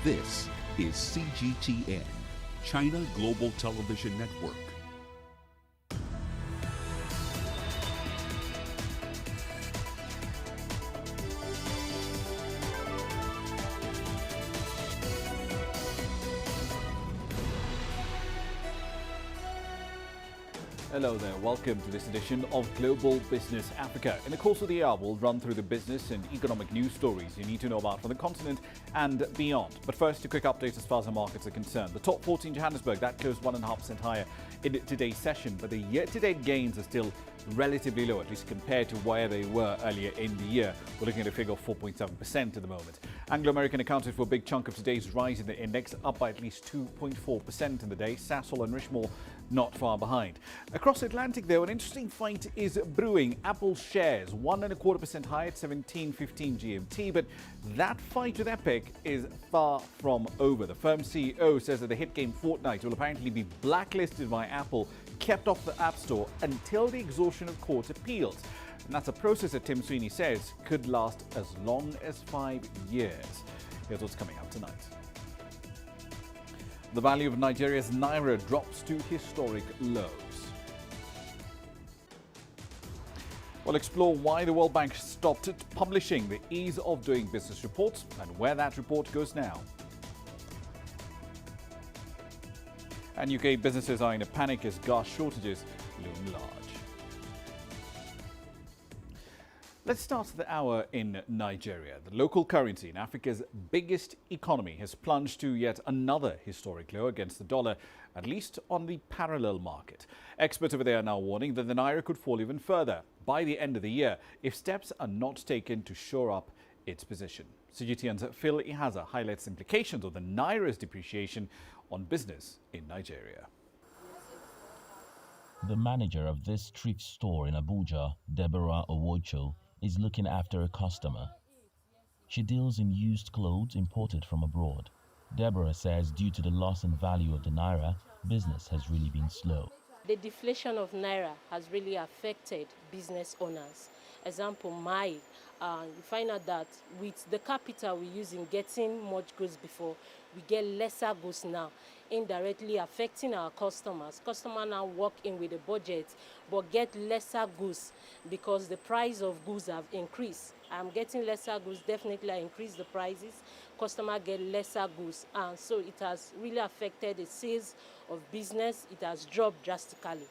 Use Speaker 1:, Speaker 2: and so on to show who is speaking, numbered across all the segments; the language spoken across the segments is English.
Speaker 1: This is CGTN, China Global Television Network.
Speaker 2: Hello there, welcome to this edition of Global Business Africa. In the course of the hour, we'll run through the business and economic news stories you need to know about from the continent and beyond. But first, a quick update as far as the markets are concerned. The top 40 in Johannesburg, that closed 1.5% higher in today's session, but the year-to-date gains are still relatively low, at least compared to where they were earlier in the year. We're looking at a figure of 4.7% at the moment. Anglo-American accounted for a big chunk of today's rise in the index, up by at least 2.4% in the day. Sasol and Richmore not far behind. Across Atlantic, though, an interesting fight is brewing. Apple shares 1.25% higher at 17.15 GMT, but that fight with Epic is far from over. The firm's CEO says that the hit game Fortnite will apparently be blacklisted by Apple, kept off the App Store until the exhaustion of court appeals. And that's a process that Tim Sweeney says could last as long as 5 years. Here's what's coming up tonight. The value of Nigeria's Naira drops to historic lows. We'll explore why the World Bank stopped publishing the ease of doing business reports and where that report goes now. And UK businesses are in a panic as gas shortages loom large. Let's start the hour in Nigeria. The local currency in Africa's biggest economy has plunged to yet another historic low against the dollar, at least on the parallel market. Experts over there are now warning that the Naira could fall even further by the end of the year if steps are not taken to shore up its position. CGTN's Phil Ihaza highlights implications of the Naira's depreciation on business in Nigeria.
Speaker 3: The manager of this thrift store in Abuja, Deborah Owocho, is looking after a customer. She deals in used clothes imported from abroad. Deborah says due to the loss in value of the Naira, business has really been slow.
Speaker 4: The deflation of Naira has really affected business owners. Example, you find out that with the capital we use in getting much goods before, we get lesser goods now, indirectly affecting our customers. Customers now walk in with a budget but get lesser goods because the price of goods have increased. I'm getting lesser goods, definitely I increase the prices. Customers get lesser goods, and so it has really affected the sales of business. It has dropped drastically.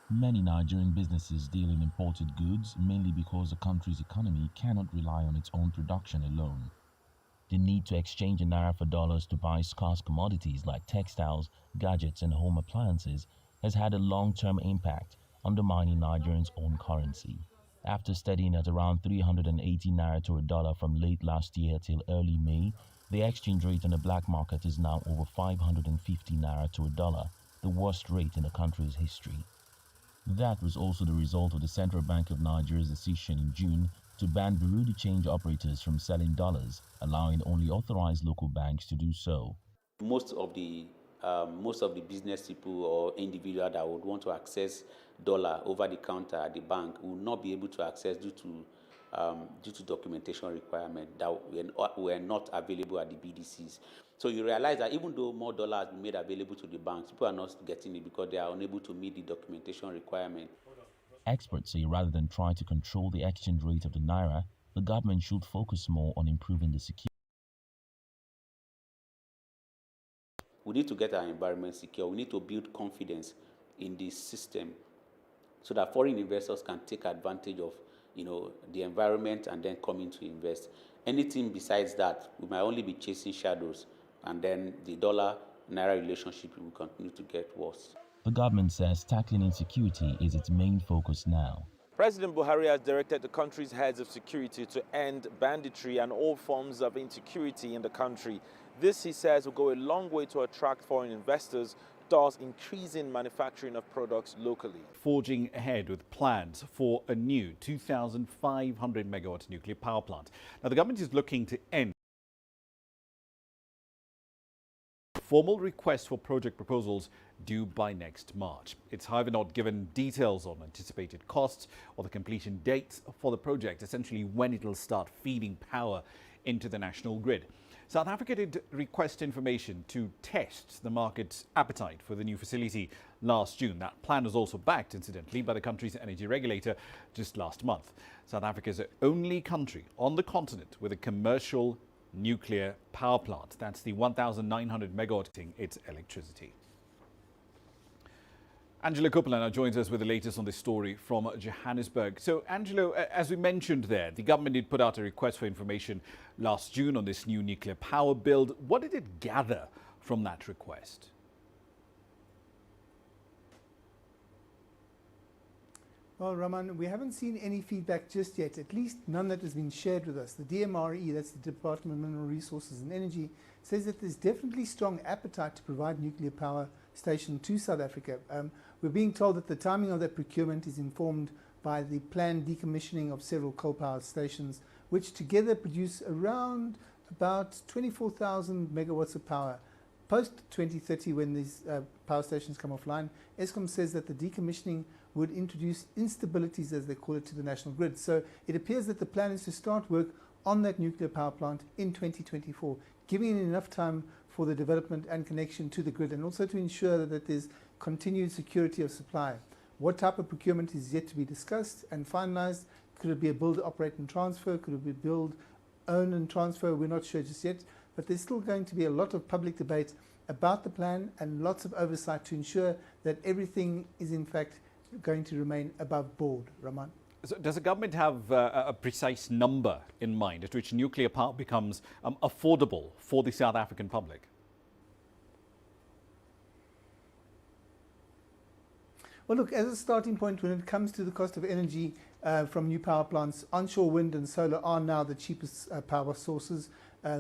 Speaker 3: Many Nigerian businesses deal in imported goods mainly because the country's economy cannot rely on its own production alone. The need to exchange a Naira for dollars to buy scarce commodities like textiles, gadgets and home appliances has had a long-term impact, undermining Nigerians' own currency. After steadying at around 380 Naira to a dollar from late last year till early May, the exchange rate on the black market is now over 550 Naira to a dollar, the worst rate in the country's history. That was also the result of the Central Bank of Nigeria's decision in June to ban bureau de change operators from selling dollars, allowing only authorized local banks to do so.
Speaker 5: Most of the business people or individuals that would want to access dollar over the counter at the bank will not be able to access due to documentation requirement that were not available at the BDCs. So you realize that even though more dollars have been made available to the banks, people are not getting it because they are unable to meet the documentation requirement.
Speaker 3: Experts say rather than try to control the exchange rate of the Naira, the government should focus more on improving the security.
Speaker 5: We need to get our environment secure. We need to build confidence in this system so that foreign investors can take advantage of the environment and then come in to invest. Anything besides that, we might only be chasing shadows, and then the dollar-Naira relationship will continue to get worse.
Speaker 3: The government says tackling insecurity is its main focus now.
Speaker 6: President Buhari has directed the country's heads of security to end banditry and all forms of insecurity in the country. This, he says, will go a long way to attract foreign investors, thus increasing manufacturing of products locally.
Speaker 2: Forging ahead with plans for a new 2,500 megawatt nuclear power plant. Now, the government is looking to end formal request for project proposals due by next March. It's, however, not given details on anticipated costs or the completion dates for the project, essentially when it will start feeding power into the national grid. South Africa did request information to test the market's appetite for the new facility last June. That plan was also backed, incidentally, by the country's energy regulator just last month. South Africa is the only country on the continent with a commercial nuclear power plant. That's the 1,900 megawatt its electricity. Angelo Coppola now joins us with the latest on this story from Johannesburg. So, Angelo, as we mentioned there, the government did put out a request for information last June on this new nuclear power build. What did it gather from that request?
Speaker 7: Well, Raman, we haven't seen any feedback just yet, at least none that has been shared with us. The DMRE, that's the Department of Mineral Resources and Energy, says that there's definitely strong appetite to provide nuclear power station to South Africa. We're being told that the timing of that procurement is informed by the planned decommissioning of several coal power stations, which together produce around about 24,000 megawatts of power. Post 2030, when these power stations come offline, Eskom says that the decommissioning would introduce instabilities, as they call it, to the national grid. So it appears that the plan is to start work on that nuclear power plant in 2024, giving it enough time for the development and connection to the grid, and also to ensure that there's continued security of supply. What type of procurement is yet to be discussed and finalized? Could it be a build, operate and transfer? Could it be build, own and transfer? We're not sure just yet, but there's still going to be a lot of public debate about the plan and lots of oversight to ensure that everything is in fact going to remain above board. Raman?
Speaker 2: So does the government have a precise number in mind at which nuclear power becomes affordable for the South African public?
Speaker 7: Well, look, as a starting point, when it comes to the cost of energy from new power plants, onshore wind and solar are now the cheapest power sources,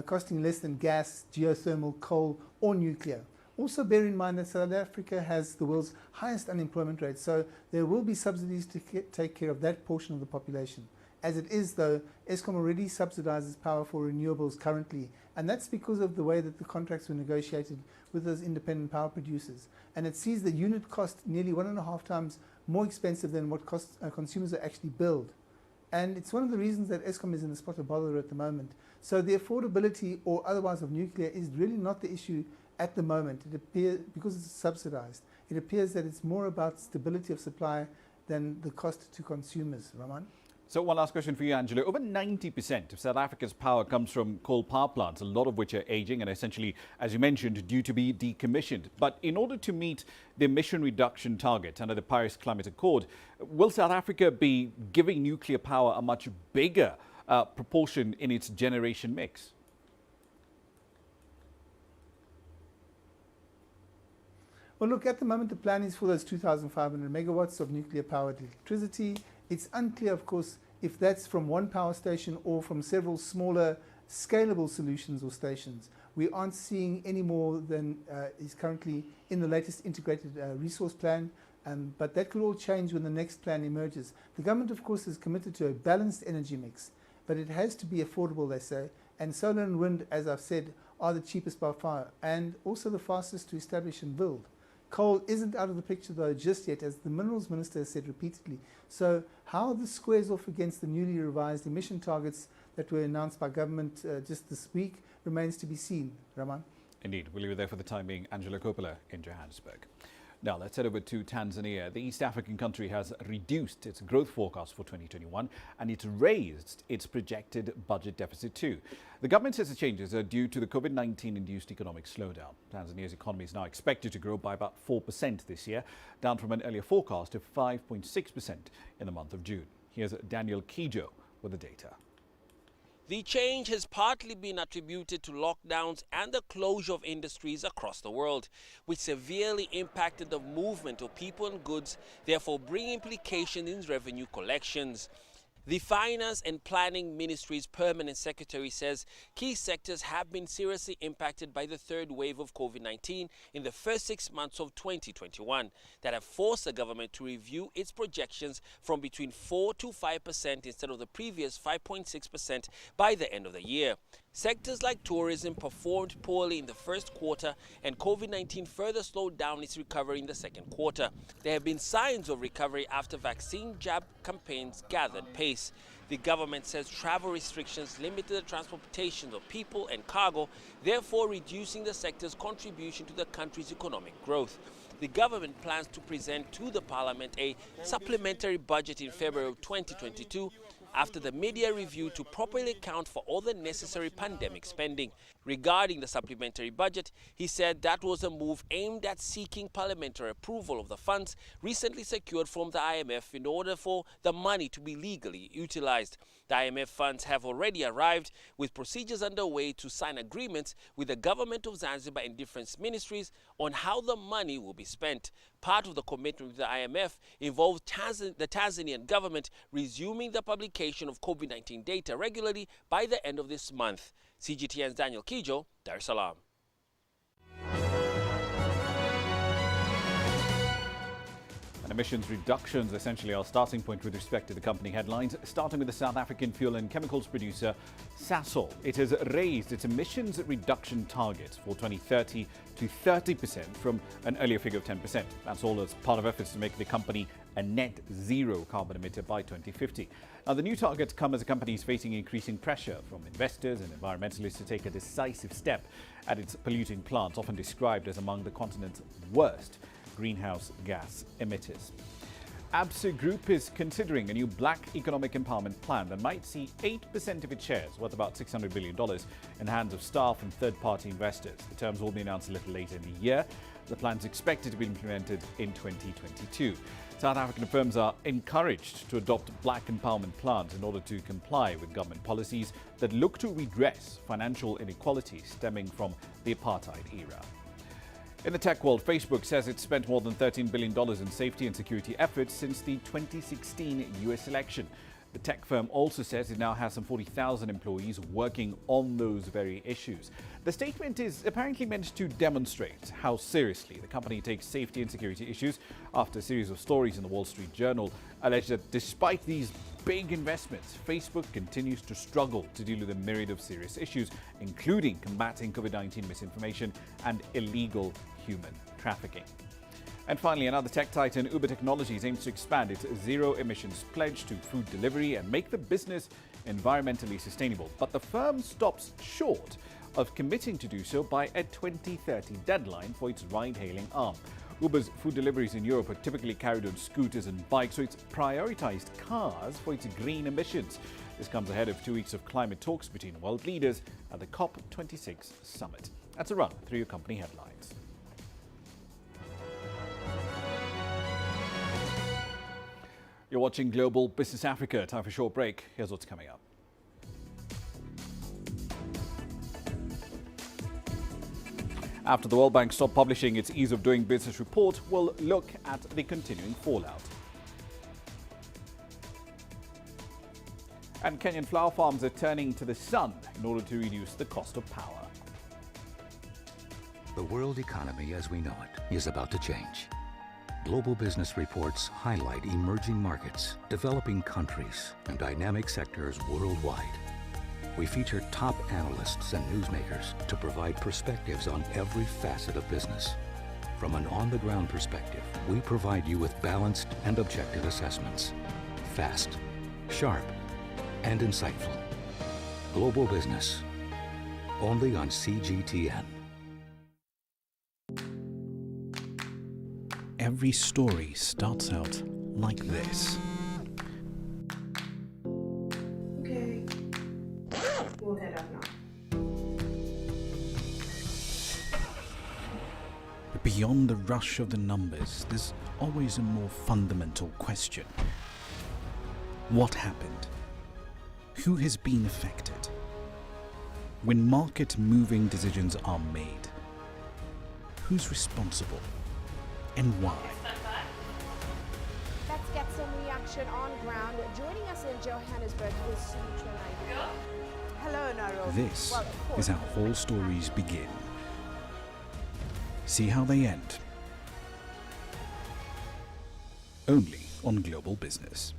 Speaker 7: costing less than gas, geothermal, coal or nuclear. Also bear in mind that South Africa has the world's highest unemployment rate, so there will be subsidies to take care of that portion of the population. As it is, though, Eskom already subsidizes power for renewables currently, and that's because of the way that the contracts were negotiated with those independent power producers. And it sees the unit cost nearly 1.5 times more expensive than what consumers are actually billed. And it's one of the reasons that Eskom is in the spot of bother at the moment. So the affordability or otherwise of nuclear is really not the issue at the moment. It appears, because it's subsidized, it appears that it's more about stability of supply than the cost to consumers. Raman?
Speaker 2: So one last question for you, Angelo. Over 90% of South Africa's power comes from coal power plants, a lot of which are aging and essentially, as you mentioned, due to be decommissioned. But in order to meet the emission reduction target under the Paris Climate Accord, will South Africa be giving nuclear power a much bigger proportion in its generation mix?
Speaker 7: Well, look, at the moment, the plan is for those 2,500 megawatts of nuclear powered electricity. It's unclear, of course, if that's from one power station or from several smaller scalable solutions or stations. We aren't seeing any more than is currently in the latest integrated resource plan, but that could all change when the next plan emerges. The government, of course, is committed to a balanced energy mix, but it has to be affordable, they say, and solar and wind, as I've said, are the cheapest by far and also the fastest to establish and build. Coal isn't out of the picture, though, just yet, as the Minerals Minister has said repeatedly. So how this squares off against the newly revised emission targets that were announced by government just this week remains to be seen. Raman?
Speaker 2: Indeed. We'll leave it there for the time being. Angelo Coppola in Johannesburg. Now, let's head over to Tanzania. The East African country has reduced its growth forecast for 2021 and it raised its projected budget deficit too. The government says the changes are due to the COVID-19 induced economic slowdown. Tanzania's economy is now expected to grow by about 4% this year, down from an earlier forecast of 5.6% in the month of June. Here's Daniel Kijo with the data.
Speaker 8: The change has partly been attributed to lockdowns and the closure of industries across the world, which severely impacted the movement of people and goods, therefore bringing implications in revenue collections. The Finance and Planning Ministry's permanent secretary says key sectors have been seriously impacted by the third wave of COVID-19 in the first 6 months of 2021 that have forced the government to review its projections from between 4 to 5% instead of the previous 5.6% by the end of the year. Sectors like tourism performed poorly in the first quarter, and COVID-19 further slowed down its recovery in the second quarter. There have been signs of recovery after vaccine jab campaigns gathered pace. The government says travel restrictions limited the transportation of people and cargo, therefore reducing the sector's contribution to the country's economic growth. The government plans to present to the parliament a supplementary budget in February of 2022 after the media review to properly account for all the necessary pandemic spending. Regarding the supplementary budget, he said that was a move aimed at seeking parliamentary approval of the funds recently secured from the IMF in order for the money to be legally utilized. The IMF funds have already arrived, with procedures underway to sign agreements with the government of Zanzibar and different ministries on how the money will be spent. Part of the commitment with the IMF involved the Tanzanian government resuming the publication of COVID-19 data regularly by the end of this month. CGTN's Daniel Kijo, Dar es Salaam.
Speaker 2: And emissions reductions essentially our starting point with respect to the company headlines, starting with the South African fuel and chemicals producer Sasol. It has raised its emissions reduction target for 2030 to 30% from an earlier figure of 10%. That's all as part of efforts to make the company a net zero carbon emitter by 2050. Now, the new targets come as the company is facing increasing pressure from investors and environmentalists to take a decisive step at its polluting plants, often described as among the continent's worst greenhouse gas emitters. ABSA Group is considering a new black economic empowerment plan that might see 8% of its shares, worth about $600 billion, in the hands of staff and third-party investors. The terms will be announced a little later in the year. The plan is expected to be implemented in 2022. South African firms are encouraged to adopt black empowerment plans in order to comply with government policies that look to redress financial inequalities stemming from the apartheid era. In the tech world, Facebook says it's spent more than $13 billion in safety and security efforts since the 2016 US election. The tech firm also says it now has some 40,000 employees working on those very issues. The statement is apparently meant to demonstrate how seriously the company takes safety and security issues after a series of stories in the Wall Street Journal allege that despite these big investments, Facebook continues to struggle to deal with a myriad of serious issues, including combating COVID-19 misinformation and illegal human trafficking. And finally, another tech titan, Uber Technologies, aims to expand its zero emissions pledge to food delivery and make the business environmentally sustainable. But the firm stops short of committing to do so by a 2030 deadline for its ride-hailing arm. Uber's food deliveries in Europe are typically carried on scooters and bikes, so it's prioritized cars for its green emissions. This comes ahead of 2 weeks of climate talks between world leaders at the COP26 summit. That's a run through your company headlines. You're watching Global Business Africa. Time for a short break. Here's what's coming up. After the World Bank stopped publishing its Ease of Doing Business report, we'll look at the continuing fallout. And Kenyan flower farms are turning to the sun in order to reduce the cost of power.
Speaker 9: The world economy as we know it is about to change. Global business reports highlight emerging markets, developing countries, and dynamic sectors worldwide. We feature top analysts and newsmakers to provide perspectives on every facet of business. From an on-the-ground perspective, we provide you with balanced and objective assessments. Fast, sharp, and insightful. Global Business, only on CGTN.
Speaker 10: Every story starts out like this.
Speaker 11: Okay. We'll head up now.
Speaker 10: But beyond the rush of the numbers, there's always a more fundamental question. What happened? Who has been affected? When market-moving decisions are made, who's responsible? And why?
Speaker 12: Let's get some reaction on ground. Joining us in Johannesburg is Sumitra Naira. Hello, Nairobi.
Speaker 10: This is how all stories begin. See how they end. Only on Global Business.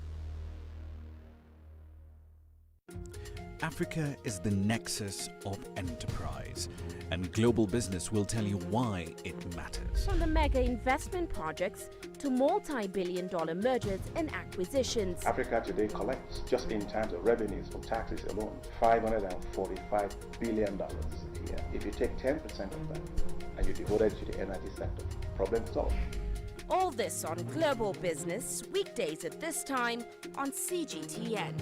Speaker 10: Africa is the nexus of enterprise, and global business will tell you why it matters.
Speaker 12: From the mega investment projects to multi-billion-dollar mergers and acquisitions.
Speaker 13: Africa today collects, just in terms of revenues from taxes alone, $545 billion a year. If you take 10% of that and you devote it to the energy sector, problem solved.
Speaker 12: All this on Global Business, weekdays at this time on CGTN.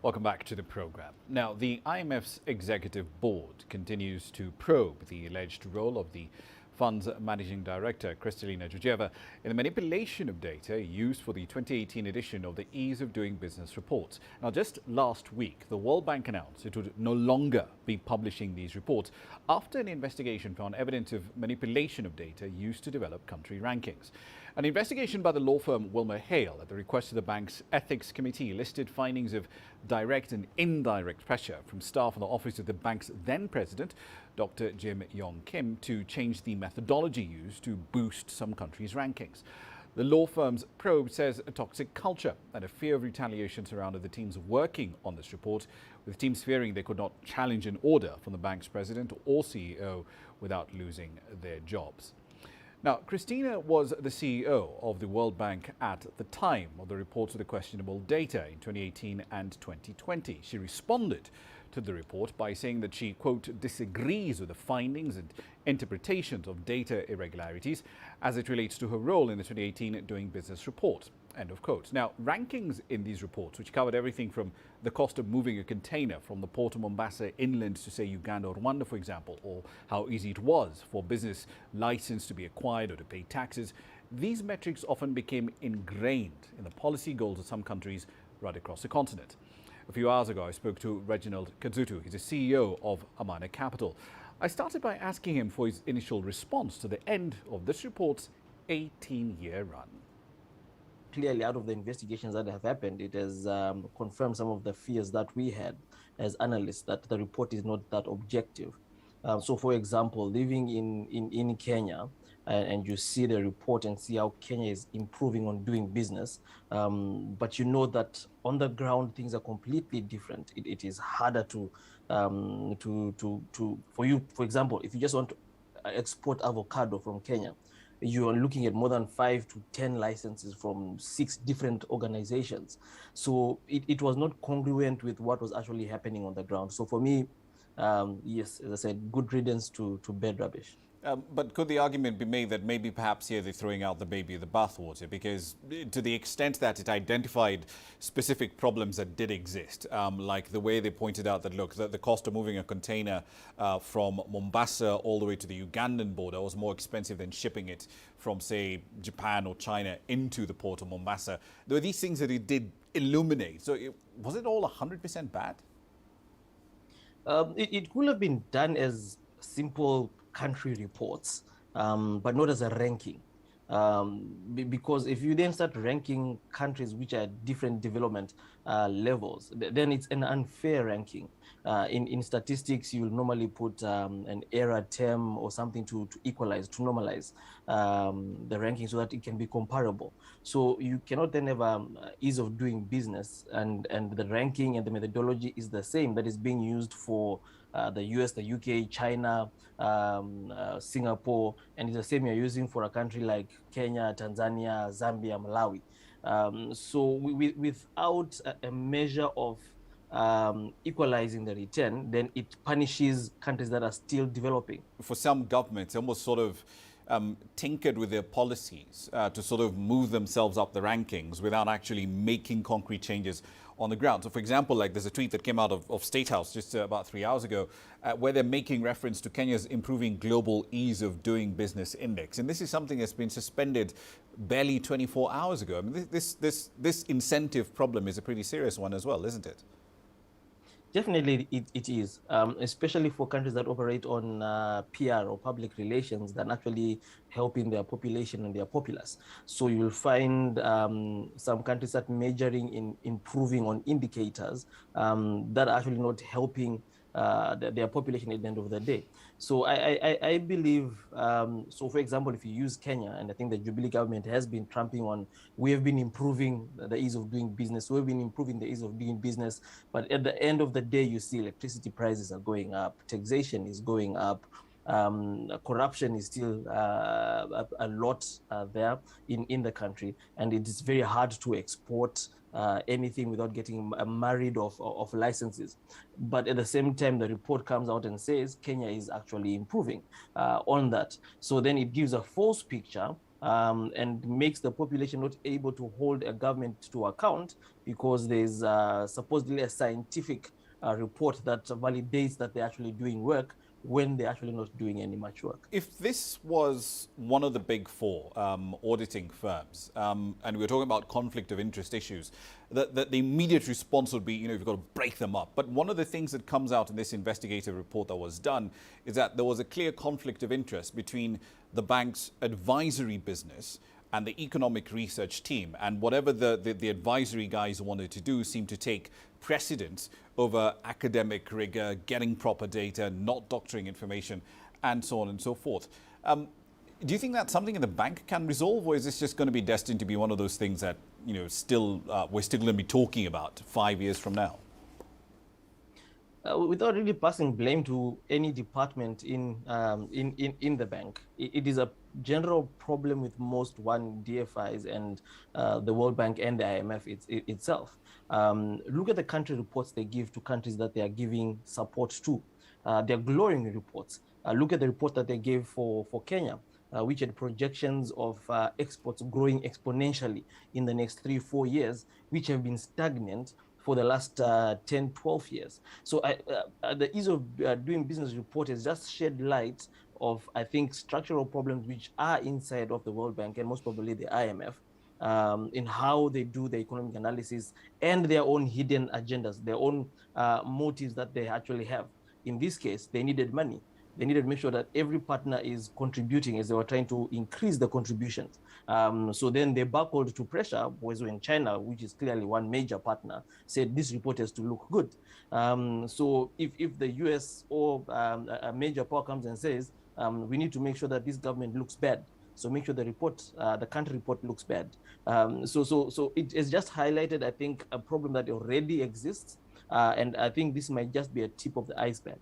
Speaker 2: Welcome back to the program. Now, the IMF's executive board continues to probe the alleged role of the fund's managing director, Kristalina Georgieva, in the manipulation of data used for the 2018 edition of the Ease of Doing Business reports. Now, just last week, the World Bank announced it would no longer be publishing these reports after an investigation found evidence of manipulation of data used to develop country rankings. An investigation by the law firm Wilmer Hale at the request of the bank's ethics committee listed findings of direct and indirect pressure from staff in the office of the bank's then president, Dr. Jim Yong Kim, to change the methodology used to boost some countries' rankings. The law firm's probe says a toxic culture and a fear of retaliation surrounded the teams working on this report, with teams fearing they could not challenge an order from the bank's president or CEO without losing their jobs. Now, Christina was the CEO of the World Bank at the time of the reports of the questionable data in 2018 and 2020. She responded to the report by saying that she, quote, disagrees with the findings and interpretations of data irregularities as it relates to her role in the 2018 Doing Business report, end of quote. Now, rankings in these reports, which covered everything from the cost of moving a container from the port of Mombasa inland to, say, Uganda or Rwanda, for example, or how easy it was for business license to be acquired or to pay taxes, these metrics often became ingrained in the policy goals of some countries right across the continent. A few hours ago, I spoke to Reginald Kazutu. He's the CEO of Amana Capital. I started by asking him for his initial response to the end of this report's 18-year run.
Speaker 14: Clearly, out of the investigations that have happened, it has confirmed some of the fears that we had as analysts, that the report is not that objective. So, for example, living in Kenya, and you see the report and see how Kenya is improving on doing business, but you know that on the ground things are completely different. It is harder for you, for example, if you just want to export avocado from Kenya, you are looking at more than 5 to 10 licenses from 6 different organizations. So it was not congruent with what was actually happening on the ground. So for me, yes, as I said, good riddance to bed rubbish.
Speaker 2: But could the argument be made that maybe perhaps here they're throwing out the baby with the bathwater? Because to the extent that it identified specific problems that did exist, like the way they pointed out that, look, that the cost of moving a container from Mombasa all the way to the Ugandan border was more expensive than shipping it from, say, Japan or China into the port of Mombasa. There were these things that it did illuminate. So was it all 100% bad?
Speaker 14: It could have been done as simple country reports, but not as a ranking. Because if you then start ranking countries which are at different development levels, then it's an unfair ranking. In statistics, you'll normally put an error term or something to equalize, to normalize the ranking so that it can be comparable. So you cannot then have ease of doing business and the ranking and the methodology is the same that is being used for the US, the UK, China, Singapore, and it's the same you're using for a country like Kenya, Tanzania, Zambia, Malawi. So without a measure of equalizing the return, then it punishes countries that are still developing.
Speaker 2: For some governments, almost sort of tinkered with their policies to sort of move themselves up the rankings without actually making concrete changes on the ground. So, for example, like there's a tweet that came out of State House just about 3 hours ago where they're making reference to Kenya's improving global ease of doing business index. And this is something that's been suspended barely 24 hours ago. I mean, this incentive problem is a pretty serious one as well, isn't it?
Speaker 14: Definitely it is, especially for countries that operate on PR or public relations than actually helping their population and their populace. So you will find some countries that measuring in improving on indicators that are actually not helping their population at the end of the day. So I believe, so for example, if you use Kenya, and I think the Jubilee government has been tramping on, we have been improving the ease of doing business, we've been improving the ease of doing business, but at the end of the day, you see electricity prices are going up, taxation is going up, corruption is still a lot there in the country, and it is very hard to export anything without getting married of licenses. But at the same time, the report comes out and says Kenya is actually improving on that. So then it gives a false picture and makes the population not able to hold a government to account, because there's supposedly a scientific report that validates that they're actually doing work when they're actually not doing any much work.
Speaker 2: If this was one of the big four auditing firms, and we're talking about conflict of interest issues, the immediate response would be, you've got to break them up. But one of the things that comes out in this investigative report that was done is that there was a clear conflict of interest between the bank's advisory business and the economic research team. And whatever the advisory guys wanted to do seemed to take precedence over academic rigor, getting proper data, not doctoring information, and so on and so forth. Do you think that's something that the bank can resolve, or is this just going to be destined to be one of those things that we're still going to be talking about 5 years from now?
Speaker 14: Without really passing blame to any department in the bank, it is a general problem with most DFIs and the World Bank and the IMF itself. Look at the country reports they give to countries that they are giving support to. They're glowing reports. Look at the report that they gave for Kenya, which had projections of exports growing exponentially in the next 3-4 years, which have been stagnant for the last 10-12 years. So the ease of doing business report has just shed light of, I think, structural problems which are inside of the World Bank and most probably the IMF, in how they do the economic analysis and their own hidden agendas, their own motives that they actually have. In this case, they needed money. They needed to make sure that every partner is contributing as they were trying to increase the contributions. So then they buckled to pressure, was when China, which is clearly one major partner, said this report has to look good. So if the US or a major power comes and says, we need to make sure that this government looks bad, so make sure the report, the country report looks bad. So it has just highlighted, I think, a problem that already exists. And I think this might just be a tip of the iceberg.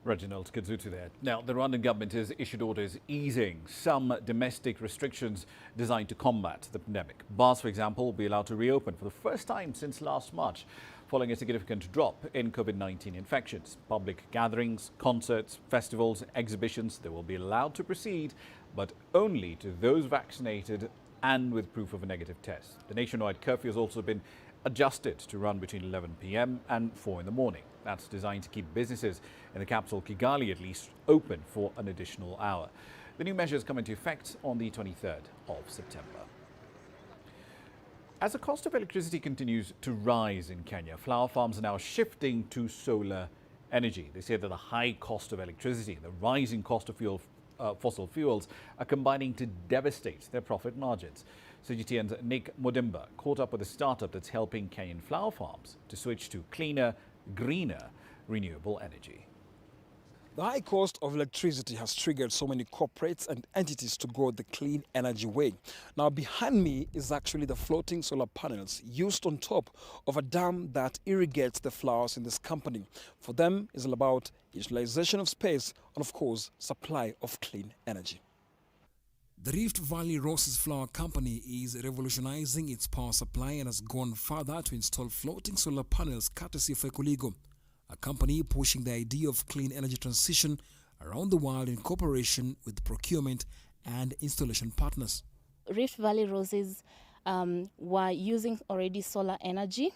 Speaker 2: Reginald Kazutu there. Now, the Rwandan government has issued orders easing some domestic restrictions designed to combat the pandemic. Bars, for example, will be allowed to reopen for the first time since last March, following a significant drop in COVID-19 infections. Public gatherings, concerts, festivals, exhibitions, they will be allowed to proceed, but only to those vaccinated and with proof of a negative test. The nationwide curfew has also been adjusted to run between 11 p.m. and 4 in the morning. That's designed to keep businesses in the capital, Kigali, at least open for an additional hour. The new measures come into effect on the 23rd of September. As the cost of electricity continues to rise in Kenya, flower farms are now shifting to solar energy. They say that the high cost of electricity and the rising cost of fossil fuels are combining to devastate their profit margins. CGTN's Nick Modimba caught up with a startup that's helping Kenyan flower farms to switch to cleaner, greener, renewable energy.
Speaker 15: The high cost of electricity has triggered so many corporates and entities to go the clean energy way. Now, behind me is actually the floating solar panels used on top of a dam that irrigates the flowers in this company. For them, it's all about utilization of space and, of course, supply of clean energy. The Rift Valley Roses Flower Company is revolutionizing its power supply and has gone further to install floating solar panels courtesy of Ecoligo, a company pushing the idea of clean energy transition around the world in cooperation with procurement and installation partners.
Speaker 16: Rift Valley Roses were using already solar energy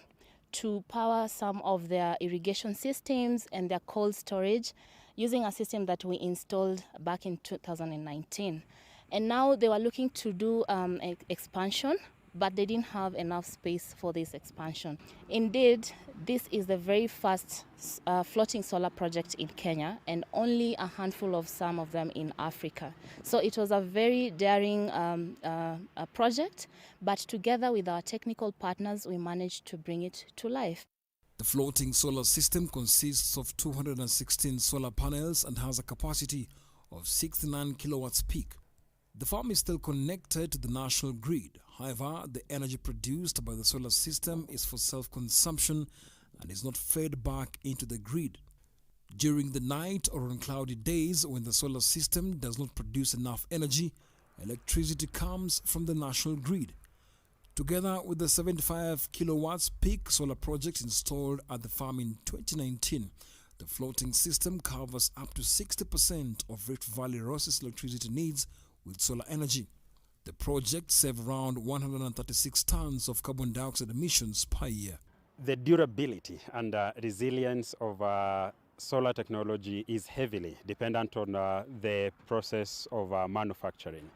Speaker 16: to power some of their irrigation systems and their cold storage using a system that we installed back in 2019. And now they were looking to do expansion, but they didn't have enough space for this expansion. Indeed, this is the very first floating solar project in Kenya, and only a handful of some of them in Africa. So it was a very daring project, but together with our technical partners, we managed to bring it to life.
Speaker 15: The floating solar system consists of 216 solar panels and has a capacity of 69 kilowatts peak. The farm is still connected to the national grid. However, the energy produced by the solar system is for self-consumption and is not fed back into the grid. During the night or on cloudy days when the solar system does not produce enough energy, electricity comes from the national grid. Together with the 75 kilowatts peak solar project installed at the farm in 2019, the floating system covers up to 60% of Rift Valley Ross's electricity needs with solar energy. The project saves around 136 tons of carbon dioxide emissions per year.
Speaker 17: The durability and resilience of solar technology is heavily dependent on the process of manufacturing.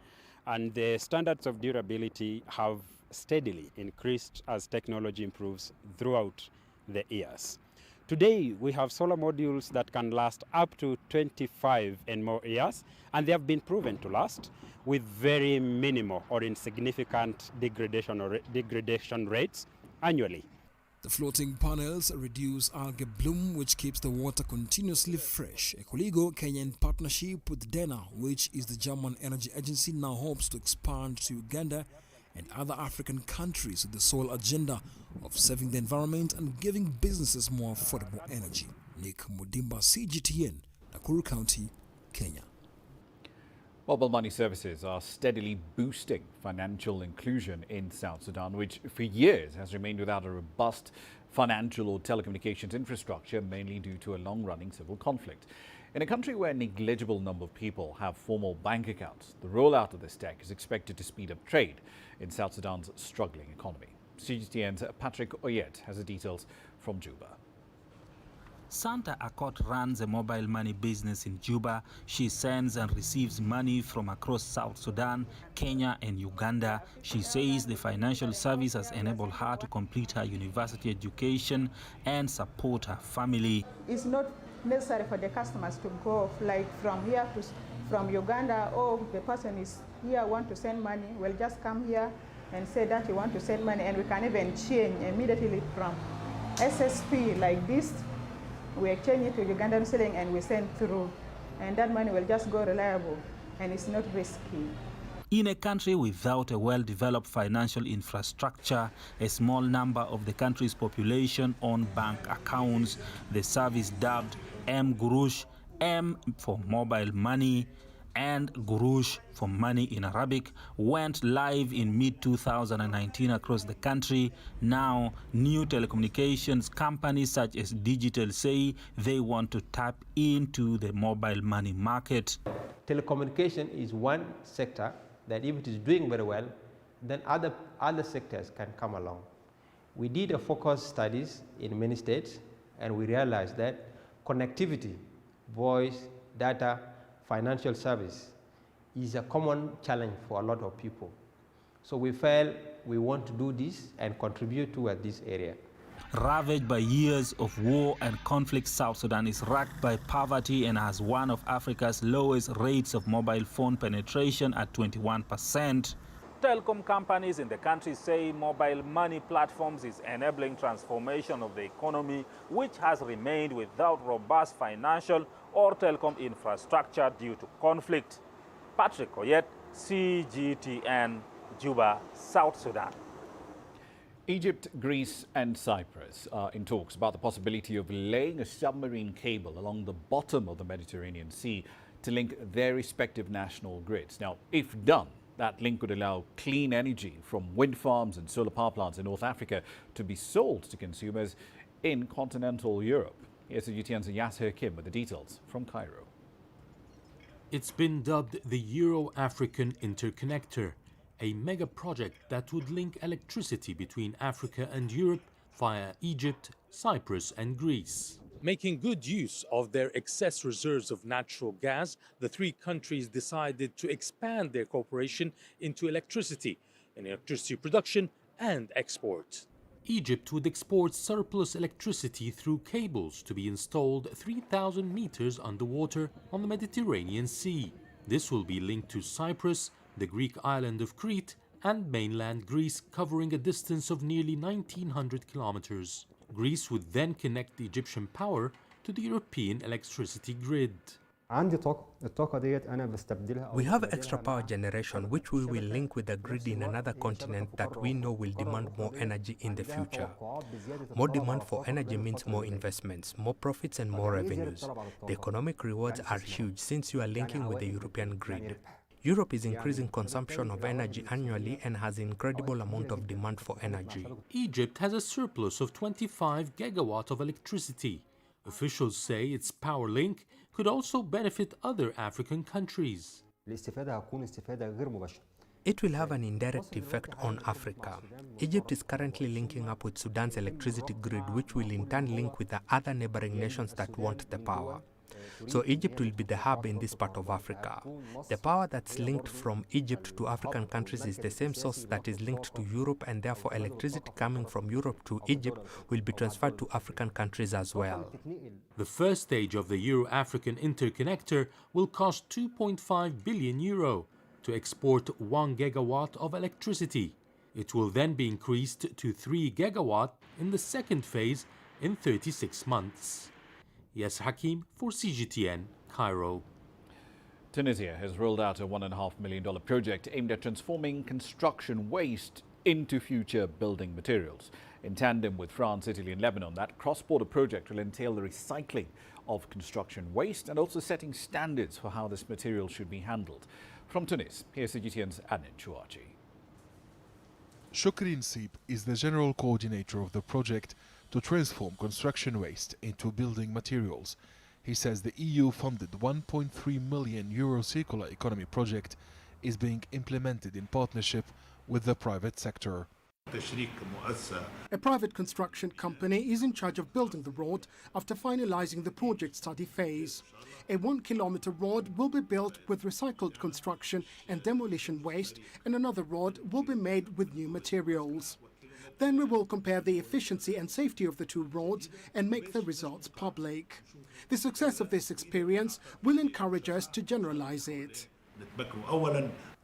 Speaker 17: And the standards of durability have steadily increased as technology improves throughout the years. Today, we have solar modules that can last up to 25 and more years, and they have been proven to last with very minimal or insignificant degradation rates annually.
Speaker 15: The floating panels reduce algae bloom, which keeps the water continuously fresh. Ecoligo, Kenya, in partnership with DENA, which is the German energy agency, now hopes to expand to Uganda and other African countries with the sole agenda of saving the environment and giving businesses more affordable energy. Nick Mudimba, CGTN, Nakuru County, Kenya.
Speaker 2: Mobile money services are steadily boosting financial inclusion in South Sudan, which for years has remained without a robust financial or telecommunications infrastructure, mainly due to a long-running civil conflict. In a country where a negligible number of people have formal bank accounts, the rollout of this tech is expected to speed up trade in South Sudan's struggling economy. CGTN's Patrick Oyet has the details from Juba.
Speaker 18: Santa Akot runs a mobile money business in Juba. She sends and receives money from across South Sudan, Kenya and Uganda. She says the financial service has enabled her to complete her university education and support her family.
Speaker 19: It's not necessary for the customers to go like from here to from Uganda, or the person is here want to send money, will just come here and say that you want to send money, and we can even change immediately from SSP like this. We exchange it to Ugandan shilling and we send through, and that money will just go reliable and it's not risky.
Speaker 18: In a country without a well-developed financial infrastructure, a small number of the country's population own bank accounts. The service dubbed M-Gurush, M for mobile money, and Gurush for money in Arabic, went live in mid-2019 across the country. Now, new telecommunications companies such as Digital say they want to tap into the mobile money market.
Speaker 20: Telecommunication is one sector that if it is doing very well, then other sectors can come along. We did a focus studies in many states, and we realized that connectivity, voice, data, financial service is a common challenge for a lot of people. So we felt we want to do this and contribute toward this area.
Speaker 18: Ravaged by years of war and conflict, South Sudan is racked by poverty and has one of Africa's lowest rates of mobile phone penetration at 21%.
Speaker 21: Telecom companies in the country say mobile money platforms is enabling transformation of the economy, which has remained without robust financial or telecom infrastructure due to conflict. Patrick Oyet, CGTN, Juba, South Sudan.
Speaker 2: Egypt, Greece and Cyprus are in talks about the possibility of laying a submarine cable along the bottom of the Mediterranean Sea to link their respective national grids. Now, if done, that link would allow clean energy from wind farms and solar power plants in North Africa to be sold to consumers in continental Europe. Here's CGTN's Yasser Kim with the details from Cairo.
Speaker 22: It's been dubbed the Euro-African Interconnector, a mega project that would link electricity between Africa and Europe via Egypt, Cyprus and Greece. Making good use of their excess reserves of natural gas, the three countries decided to expand their cooperation into electricity production and export. Egypt would export surplus electricity through cables to be installed 3,000 meters underwater on the Mediterranean Sea. This will be linked to Cyprus, the Greek island of Crete, and mainland Greece, covering a distance of nearly 1,900 kilometers. Greece would then connect the Egyptian power to the European electricity grid.
Speaker 1: We have extra power generation which we will link with the grid in another continent that we know will demand more energy in the future. More demand for energy means more investments, more profits and more revenues. The economic rewards are huge since you are linking with the European grid. Europe is increasing consumption of energy annually and has an incredible amount of demand for energy.
Speaker 22: Egypt has a surplus of 25 gigawatts of electricity. Officials say its power link could also benefit other African countries.
Speaker 1: It will have an indirect effect on Africa. Egypt is currently linking up with Sudan's electricity grid, which will in turn link with the other neighboring nations that want the power. So Egypt will be the hub in this part of Africa. The power that's linked from Egypt to African countries is the same source that is linked to Europe, and therefore electricity coming from Europe to Egypt will be transferred to African countries as well.
Speaker 22: The first stage of the Euro-African Interconnector will cost €2.5 billion to export 1 gigawatt of electricity. It will then be increased to 3 gigawatts in the second phase in 36 months. Yes Hakim for CGTN, Cairo.
Speaker 2: Tunisia has rolled out a $1.5 million project aimed at transforming construction waste into future building materials. In tandem with France, Italy and Lebanon, that cross-border project will entail the recycling of construction waste and also setting standards for how this material should be handled. From Tunis, here's CGTN's Adnan Chouachi.
Speaker 4: Shukri Nsib is the general coordinator of the project to transform construction waste into building materials. He says the EU-funded €1.3 million circular economy project is being implemented in partnership with the private sector.
Speaker 23: A private construction company is in charge of building the road after finalizing the project study phase. A 1-kilometer road will be built with recycled construction and demolition waste, and another road will be made with new materials. Then we will compare the efficiency and safety of the two roads and make the results public. The success of this experience will encourage us to generalize it.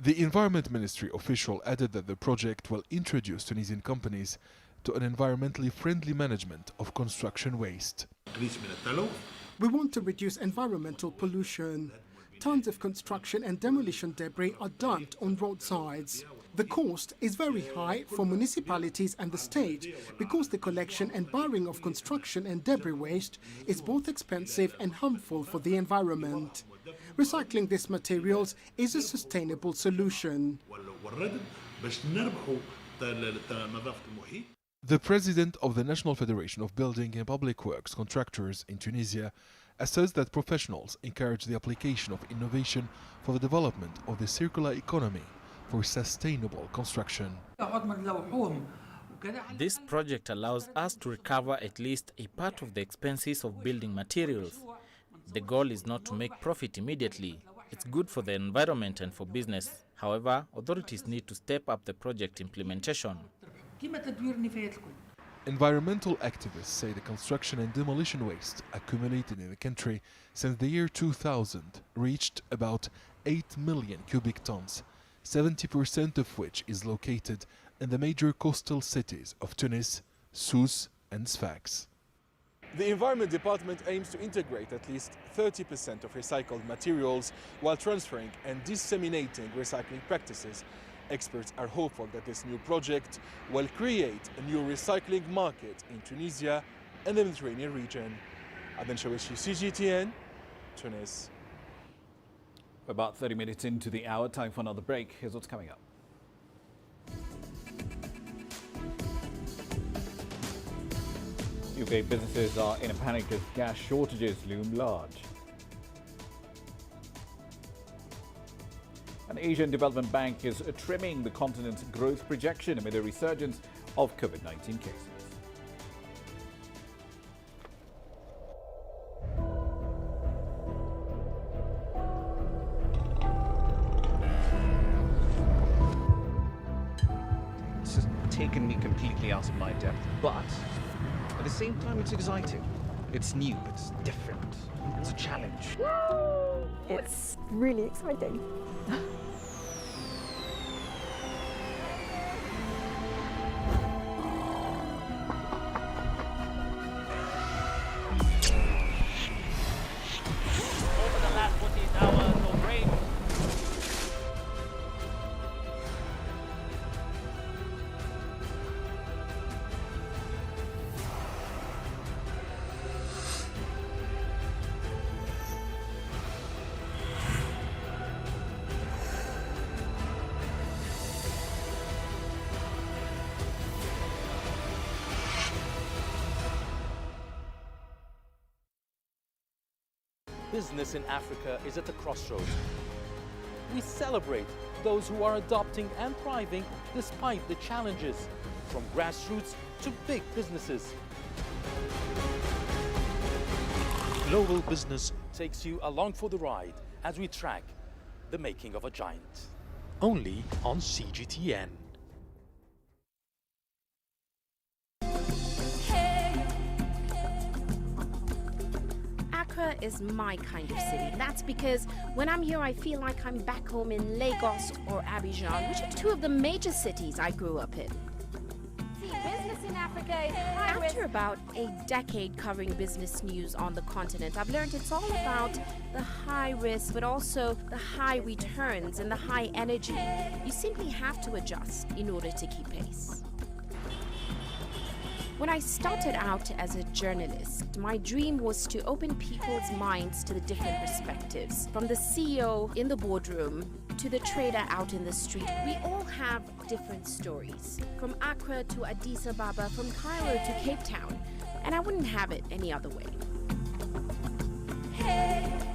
Speaker 4: The Environment Ministry official added that the project will introduce Tunisian companies to an environmentally friendly management of construction waste.
Speaker 23: We want to reduce environmental pollution. Tons of construction and demolition debris are dumped on roadsides. The cost is very high for municipalities and the state because the collection and burying of construction and debris waste is both expensive and harmful for the environment. Recycling these materials is a sustainable solution.
Speaker 4: The president of the National Federation of Building and Public Works Contractors in Tunisia asserts that professionals encourage the application of innovation for the development of the circular economy for sustainable construction.
Speaker 24: This project allows us to recover at least a part of the expenses of building materials. The goal is not to make profit immediately. It's good for the environment and for business. However, authorities need to step up the project implementation.
Speaker 4: Environmental activists say the construction and demolition waste accumulated in the country since the year 2000 reached about 8 million cubic tons, 70% of which is located in the major coastal cities of Tunis, Sousse and Sfax. The Environment Department aims to integrate at least 30% of recycled materials while transferring and disseminating recycling practices. Experts are hopeful that this new project will create a new recycling market in Tunisia and the Mediterranean region. Adnan Chouachi, CGTN, Tunis.
Speaker 2: We're about 30 minutes into the hour, time for another break. Here's what's coming up. UK businesses are in a panic as gas shortages loom large. An Asian Development Bank is trimming the continent's growth projection amid a resurgence of COVID-19 cases.
Speaker 25: It's just taken me completely out of my depth, but at the same time it's exciting. It's new, it's different, it's a challenge.
Speaker 26: It's really exciting.
Speaker 3: business in Africa is at a crossroads. We celebrate those who are adopting and thriving despite the challenges, from grassroots to big businesses. Global Business takes you along for the ride as we track the making of a giant.
Speaker 22: Only on CGTN.
Speaker 12: Accra is my kind of city. That's because when I'm here, I feel like I'm back home in Lagos or Abidjan, which are two of the major cities I grew up in.
Speaker 5: Business in Africa is high risk.
Speaker 12: After about a decade covering business news on the continent, I've learned it's all about the high risk, but also the high returns and the high energy. You simply have to adjust in order to keep pace. When I started out as a journalist, my dream was to open people's minds to the different perspectives. From the CEO in the boardroom to the trader out in the street, we all have different stories. From Accra to Addis Ababa, from Cairo to Cape Town, and I wouldn't have it any other way.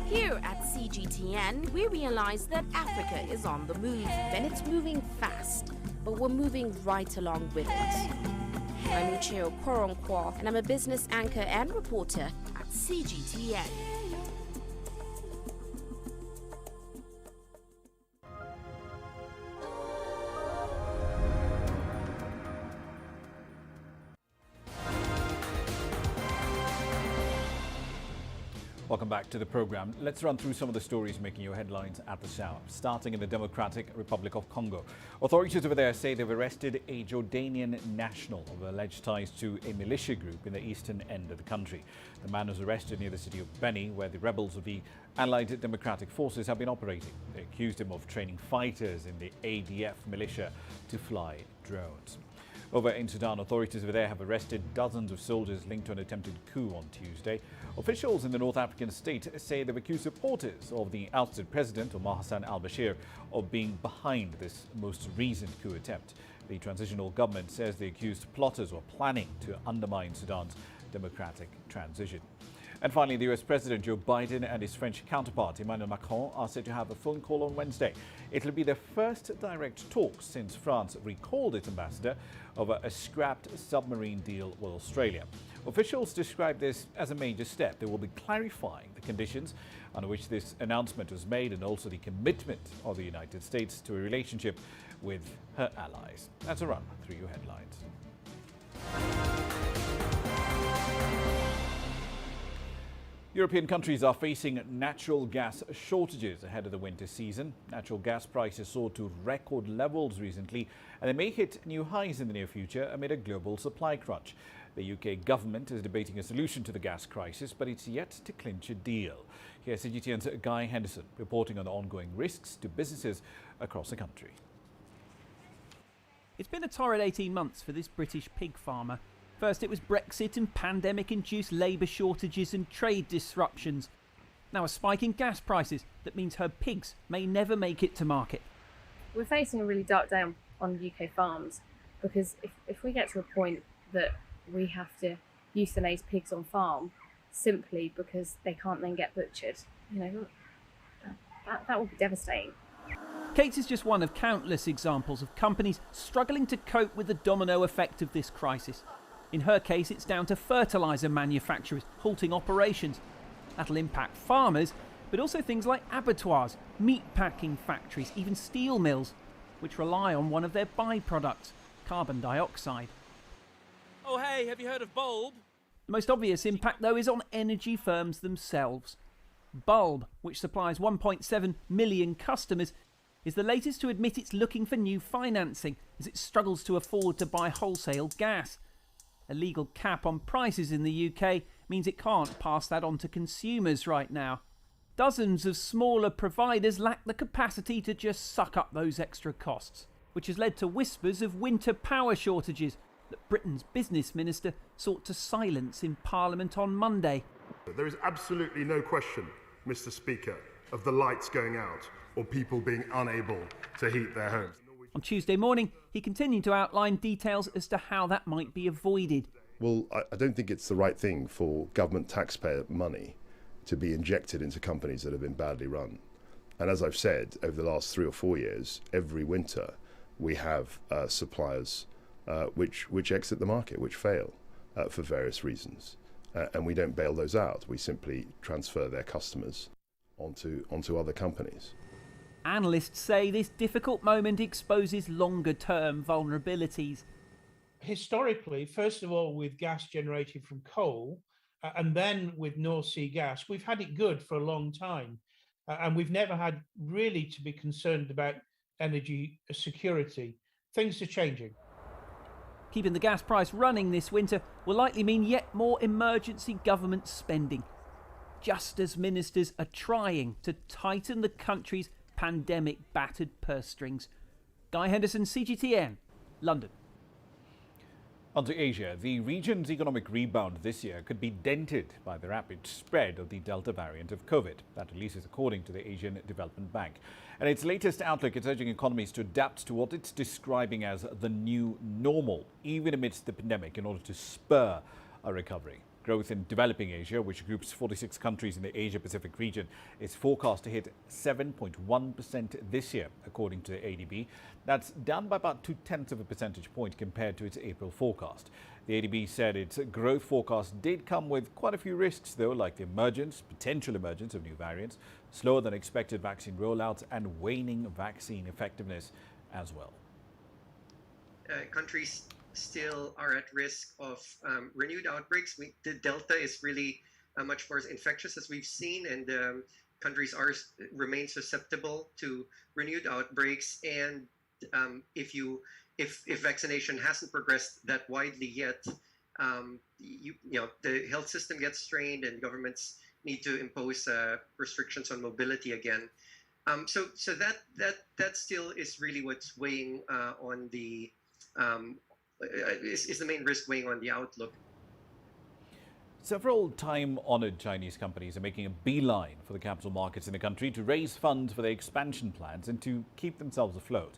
Speaker 12: Here at CGTN, we realize that Africa is on the move, and it's moving fast, but we're moving right along with it. I'm Ucheo Koronkwo, and I'm a business anchor and reporter at CGTN.
Speaker 2: Welcome back to the program. Let's run through some of the stories making your headlines at this hour. Starting in the Democratic Republic of Congo. Authorities over there say they've arrested a Jordanian national of alleged ties to a militia group in the eastern end of the country. The man was arrested near the city of Beni, where the rebels of the Allied Democratic Forces have been operating. They accused him of training fighters in the ADF militia to fly drones. Over in Sudan, authorities over there have arrested dozens of soldiers linked to an attempted coup on Tuesday. Officials in the North African state say they've accused supporters of the ousted president, Omar Hassan al-Bashir, of being behind this most recent coup attempt. The transitional government says the accused plotters were planning to undermine Sudan's democratic transition. And finally, the US President Joe Biden and his French counterpart Emmanuel Macron are set to have a phone call on Wednesday. It'll be their first direct talks since France recalled its ambassador over a scrapped submarine deal with Australia. Officials describe this as a major step. They will be clarifying the conditions under which this announcement was made and also the commitment of the United States to a relationship with her allies. That's a run through your headlines. European countries are facing natural gas shortages ahead of the winter season. Natural gas prices soared to record levels recently, and they may hit new highs in the near future amid a global supply crunch. The UK government is debating a solution to the gas crisis, but it's yet to clinch a deal. Here's CGTN's Guy Henderson reporting on the ongoing risks to businesses across the country.
Speaker 6: It's been a torrid 18 months for this British pig farmer. First it was Brexit and pandemic-induced labour shortages and trade disruptions. Now a spike in gas prices that means her pigs may never make it to market.
Speaker 7: We're facing a really dark day on UK farms, because if we get to a point that we have to euthanize pigs on farm simply because they can't then get butchered, that will be devastating.
Speaker 6: Kate is just one of countless examples of companies struggling to cope with the domino effect of this crisis. In her case, it's down to fertiliser manufacturers halting operations. That'll impact farmers, but also things like abattoirs, meat packing factories, even steel mills, which rely on one of their byproducts, carbon dioxide.
Speaker 8: Oh hey, have you heard of Bulb?
Speaker 6: The most obvious impact, though, is on energy firms themselves. Bulb, which supplies 1.7 million customers, is the latest to admit it's looking for new financing as it struggles to afford to buy wholesale gas. A legal cap on prices in the UK means it can't pass that on to consumers right now. Dozens of smaller providers lack the capacity to just suck up those extra costs, which has led to whispers of winter power shortages that Britain's business minister sought to silence in Parliament on Monday.
Speaker 9: There is absolutely no question, Mr. Speaker, of the lights going out or people being unable to heat their homes.
Speaker 6: On Tuesday morning, he continued to outline details as to how that might be avoided.
Speaker 9: Well, I don't think it's the right thing for government taxpayer money to be injected into companies that have been badly run. And as I've said, over the last 3 or 4 years, every winter we have suppliers which exit the market, which fail for various reasons. And we don't bail those out. We simply transfer their customers onto other companies.
Speaker 6: Analysts say this difficult moment exposes longer-term vulnerabilities.
Speaker 10: Historically, first of all, with gas generated from coal, and then with North Sea gas, we've had it good for a long time. And we've never had really to be concerned about energy security. Things are changing.
Speaker 6: Keeping the gas price running this winter will likely mean yet more emergency government spending, just as ministers are trying to tighten the country's pandemic-battered purse strings. Guy Henderson, CGTN, London.
Speaker 2: On to Asia. The region's economic rebound this year could be dented by the rapid spread of the Delta variant of COVID. That at least is according to the Asian Development Bank. And its latest outlook is urging economies to adapt to what it's describing as the new normal, even amidst the pandemic, in order to spur a recovery. Growth in developing Asia, which groups 46 countries in the Asia-Pacific region, is forecast to hit 7.1% this year, according to the ADB. That's down by about 0.2 of a percentage point compared to its April forecast. The ADB said its growth forecast did come with quite a few risks, though, like the potential emergence of new variants, slower than expected vaccine rollouts, and waning vaccine effectiveness as well.
Speaker 11: Countries still are at risk of renewed outbreaks. The Delta is really much more infectious, as we've seen, and countries remain susceptible to renewed outbreaks. And if vaccination hasn't progressed that widely yet, the health system gets strained, and governments need to impose restrictions on mobility again. So that still is really what's weighing on the is the main risk weighing on the outlook.
Speaker 2: Several time-honoured Chinese companies are making a beeline for the capital markets in the country to raise funds for their expansion plans and to keep themselves afloat.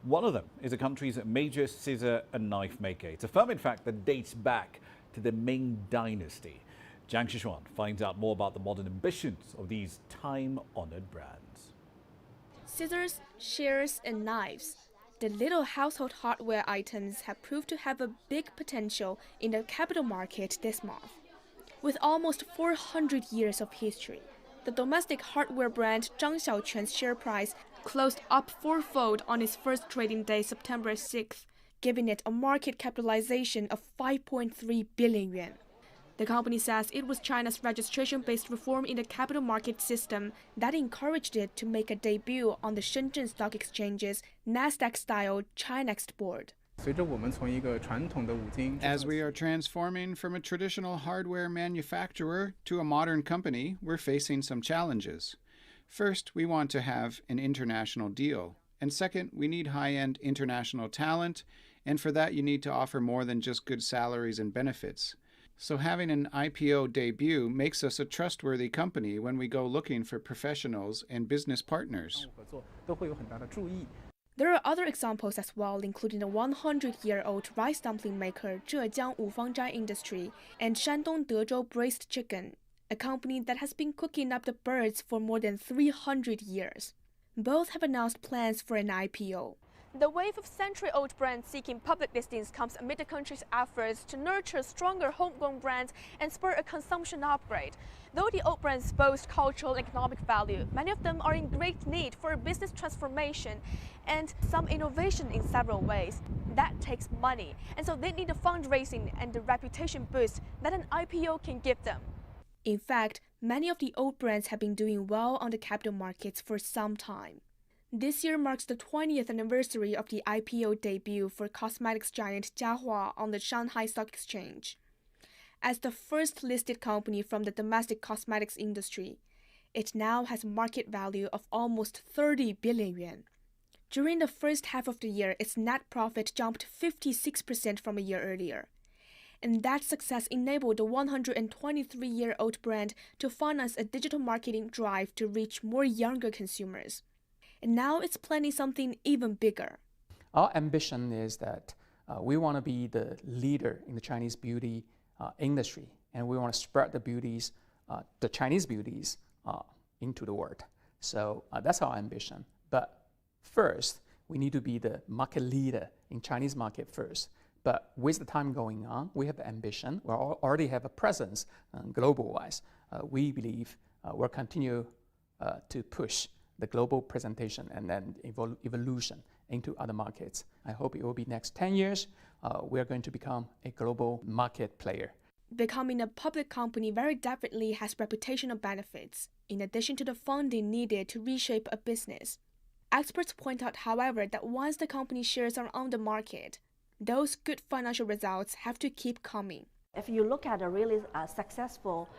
Speaker 2: One of them is the country's major scissor and knife maker. It's a firm, in fact, that dates back to the Ming Dynasty. Jiang Shishuan finds out more about the modern ambitions of these time-honoured brands.
Speaker 13: Scissors, shears, and knives. The little household hardware items have proved to have a big potential in the capital market this month. With almost 400 years of history, the domestic hardware brand Zhang Xiaoquan's share price closed up fourfold on its first trading day, September 6th, giving it a market capitalization of 5.3 billion yuan. The company says it was China's registration-based reform in the capital market system that encouraged it to make a debut on the Shenzhen Stock Exchange's Nasdaq-style Chinext board.
Speaker 14: As we are transforming from a traditional hardware manufacturer to a modern company, we're facing some challenges. First, we want to have an international deal. And second, we need high-end international talent. And for that, you need to offer more than just good salaries and benefits. So having an IPO debut makes us a trustworthy company when we go looking for professionals and business partners.
Speaker 13: There are other examples as well, including the 100-year-old rice dumpling maker Zhejiang Wufangzhai Industry and Shandong Dezhou Braised Chicken, a company that has been cooking up the birds for more than 300 years. Both have announced plans for an IPO.
Speaker 26: The wave of century-old brands seeking public listings comes amid the country's efforts to nurture stronger homegrown brands and spur a consumption upgrade. Though the old brands boast cultural and economic value, many of them are in great need for a business transformation and some innovation in several ways. That takes money, and so they need the fundraising and the reputation boost that an IPO can give them.
Speaker 13: In fact, many of the old brands have been doing well on the capital markets for some time. This year marks the 20th anniversary of the IPO debut for cosmetics giant Jiahua on the Shanghai Stock Exchange. As the first listed company from the domestic cosmetics industry, it now has a market value of almost 30 billion yuan. During the first half of the year, its net profit jumped 56% from a year earlier. And that success enabled the 123-year-old brand to finance a digital marketing drive to reach more younger consumers. And now it's planning something even bigger.
Speaker 16: Our ambition is that we want to be the leader in the Chinese beauty industry, and we want to spread the beauties the Chinese beauties into the world. So that's our ambition. But first, we need to be the market leader in Chinese market first. But with the time going on, we have the ambition. We already have a presence global-wise. We believe we'll continue to push the global presentation and then evolution into other markets. I hope it will be next 10 years, we are going to become a global market player.
Speaker 13: Becoming a public company very definitely has reputational benefits, in addition to the funding needed to reshape a business. Experts point out, however, that once the company shares are on the market, those good financial results have to keep coming.
Speaker 15: If you look at a really successful,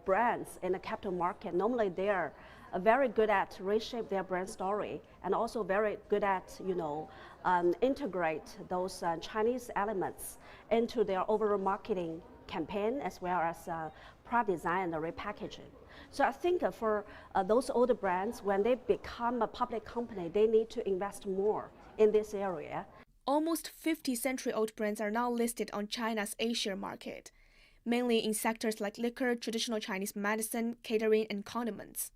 Speaker 15: brands in the capital market, normally they are very good at reshape their brand story and also very good at, integrate those Chinese elements into their overall marketing campaign as well as product design and the repackaging. So I think for those older brands, when they become a public company, they need to invest more in this area.
Speaker 13: Almost 50 century-old brands are now listed on China's A-share market, mainly in sectors like liquor, traditional Chinese medicine, catering, and condiments.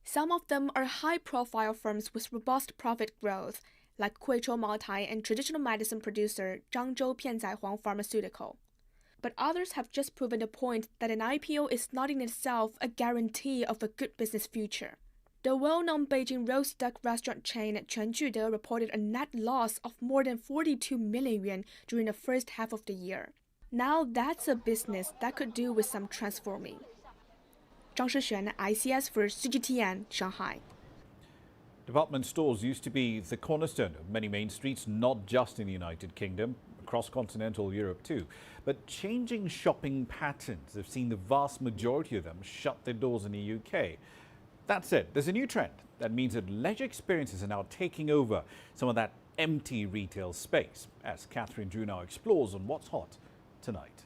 Speaker 13: Some of them are high-profile firms with robust profit growth, like Kuizhou Maotai and traditional medicine producer Zhangzhou Pianzaihuang Pharmaceutical. But others have just proven the point that an IPO is not in itself a guarantee of a good business future. The well-known Beijing roast duck restaurant chain Quanjude reported a net loss of more than 42 million yuan during the first half of the year. Now that's a business that could do with some transforming. Zhang Shixuan, ICS for CGTN, Shanghai.
Speaker 2: Department stores used to be the cornerstone of many main streets, not just in the United Kingdom, across continental Europe too. But changing shopping patterns have seen the vast majority of them shut their doors in the UK. That said, there's a new trend that means that leisure experiences are now taking over some of that empty retail space, as Catherine Drew now explores on what's hot tonight.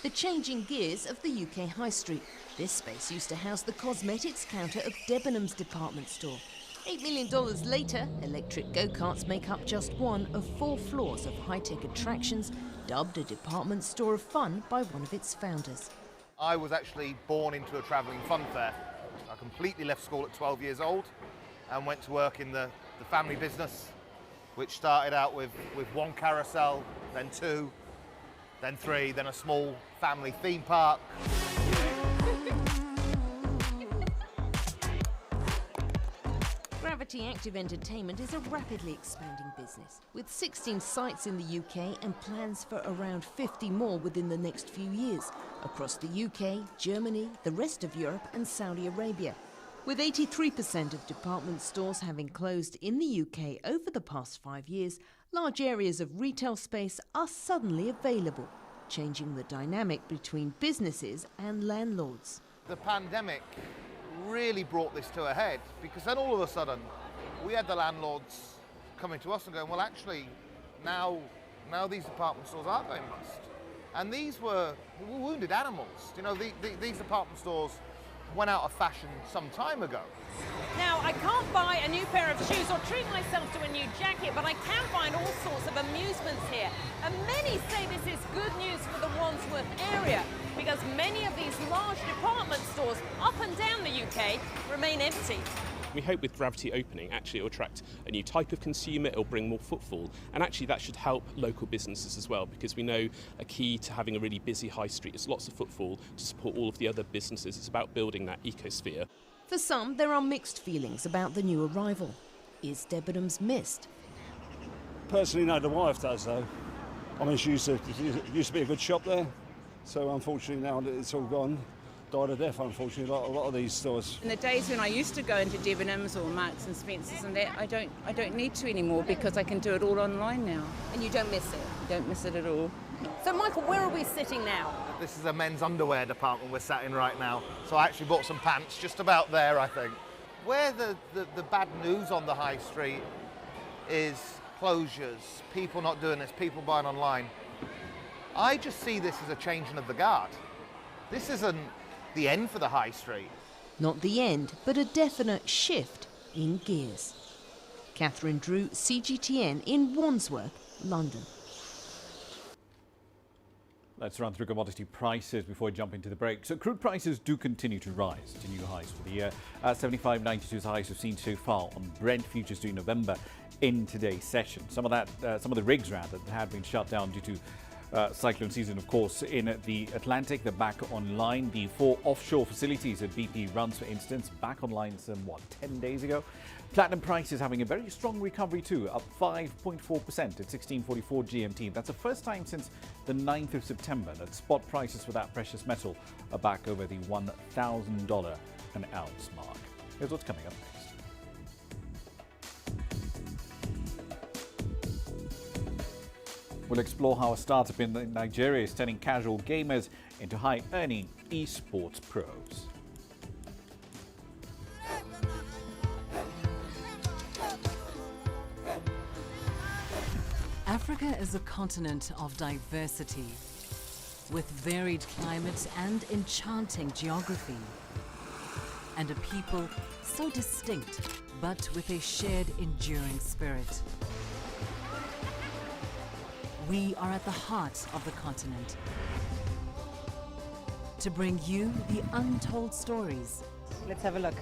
Speaker 17: The changing gears of the UK High Street. This space used to house the cosmetics counter of Debenhams department store. $8 million later, electric go-karts make up just one of 4 floors of high-tech attractions, dubbed a department store of fun by one of its founders.
Speaker 18: I was actually born into a travelling fun fair. I completely left school at 12 years old and went to work in the family business, which started out with 1 carousel, then 2, then 3, then a small family theme park.
Speaker 17: Gravity Active Entertainment is a rapidly expanding business, with 16 sites in the UK and plans for around 50 more within the next few years, across the UK, Germany, the rest of Europe and Saudi Arabia. With 83% of department stores having closed in the UK over the past 5 years, large areas of retail space are suddenly available, changing the dynamic between businesses and landlords.
Speaker 18: The pandemic really brought this to a head, because then all of a sudden we had the landlords coming to us and going, well, actually now these department stores are going bust. And these were wounded animals. These department stores went out of fashion some time ago.
Speaker 19: Now, I can't buy a new pair of shoes or treat myself to a new jacket, but I can find all sorts of amusements here. And many say this is good news for the Wandsworth area, because many of these large department stores up and down the UK remain empty.
Speaker 20: We hope with Gravity opening, actually it will attract a new type of consumer, it will bring more footfall, and actually that should help local businesses as well, because we know a key to having a really busy high street is lots of footfall to support all of the other businesses. It's about building that ecosphere.
Speaker 17: For some, there are mixed feelings about the new arrival. Is Debenhams missed?
Speaker 21: Personally, no, the wife does though. I mean, it used to be a good shop there, so unfortunately now that it's all gone, died a death, unfortunately, a lot of these stores.
Speaker 27: In the days when I used to go into Debenhams or Marks and Spencer's and that, I don't need to anymore, because I can do it all online now.
Speaker 19: And you don't miss it?
Speaker 27: Don't miss it at all.
Speaker 19: So, Michael, where are we sitting now?
Speaker 18: This is a men's underwear department we're sat in right now. So I actually bought some pants just about there, I think. Where the bad news on the high street is closures, people not doing this, people buying online. I just see this as a changing of the guard. This isn't the end for the high street.
Speaker 17: Not the end, but a definite shift in gears. Catherine Drew, CGTN in Wandsworth, London.
Speaker 2: Let's run through commodity prices before we jump into the break. So crude prices do continue to rise to new highs for the year. 75.92 is the highest we've seen so far on Brent futures during November in today's session. Some of the rigs rather that had been shut down due to cyclone season, of course, in the Atlantic. They're back online. The 4 offshore facilities at BP runs, for instance, back online some 10 days ago. Platinum prices having a very strong recovery too, up 5.4% at 1644 GMT. That's the first time since the 9th of September that spot prices for that precious metal are back over the $1,000 an ounce mark. Here's what's coming up next. We'll explore how a startup in Nigeria is turning casual gamers into high-earning esports pros.
Speaker 1: Africa is a continent of diversity, with varied climates and enchanting geography, and a people so distinct, but with a shared enduring spirit. We are at the heart of the continent to bring you the untold stories.
Speaker 3: Let's have a look.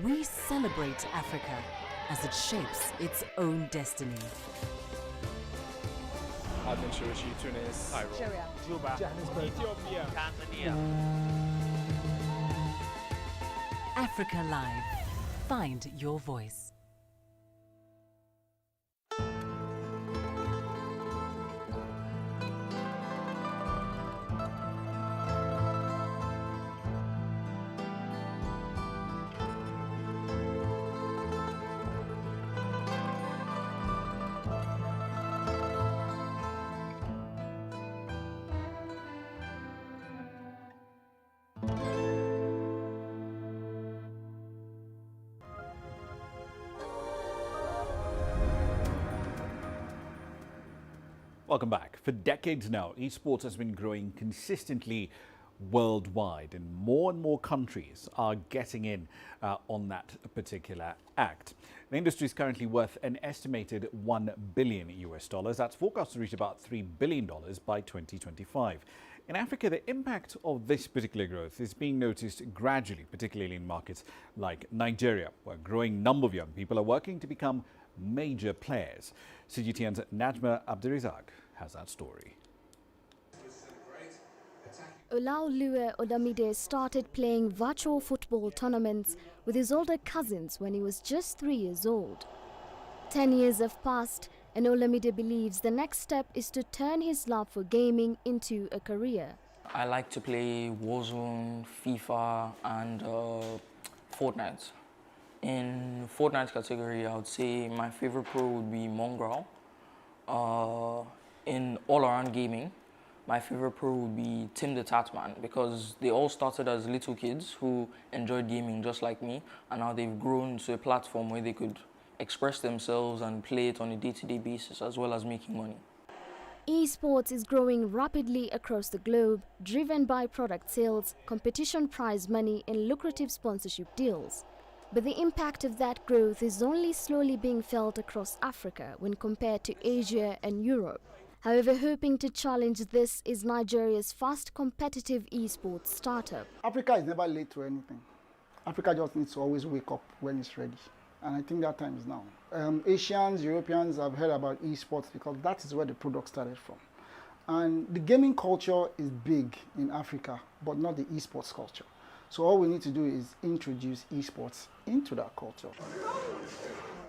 Speaker 1: We celebrate Africa as it shapes its own destiny.
Speaker 4: Tunis, Cairo,
Speaker 3: Juba,
Speaker 4: Johannesburg, Ethiopia, Tanzania.
Speaker 1: Africa Live. Find your voice.
Speaker 2: Welcome back. For decades now, esports has been growing consistently worldwide, and more countries are getting in on that particular act. The industry is currently worth an estimated $1 billion US. That's forecast to reach about $3 billion by 2025. In Africa, the impact of this particular growth is being noticed gradually, particularly in markets like Nigeria, where a growing number of young people are working to become major players. CGTN's Najma Abdurizak has that story.
Speaker 22: Olaoluwa Olamide started playing virtual football tournaments with his older cousins when he was just 3 years old. 10 years have passed, and Olamide believes the next step is to turn his love for gaming into a career.
Speaker 23: I like to play Warzone, FIFA, and Fortnite. In Fortnite category, I would say my favorite pro would be Mongrel. In all-around gaming, my favorite pro would be Tim the Tatman, because they all started as little kids who enjoyed gaming just like me, and now they've grown to a platform where they could express themselves and play it on a day-to-day basis, as well as making money.
Speaker 22: Esports is growing rapidly across the globe, driven by product sales, competition prize money, and lucrative sponsorship deals. But the impact of that growth is only slowly being felt across Africa when compared to Asia and Europe. However, hoping to challenge this is Nigeria's fast competitive esports startup.
Speaker 24: Africa is never late to anything. Africa just needs to always wake up when it's ready. And I think that time is now. Asians, Europeans have heard about esports because that is where the product started from. And the gaming culture is big in Africa, but not the esports culture. So all we need to do is introduce esports into that culture.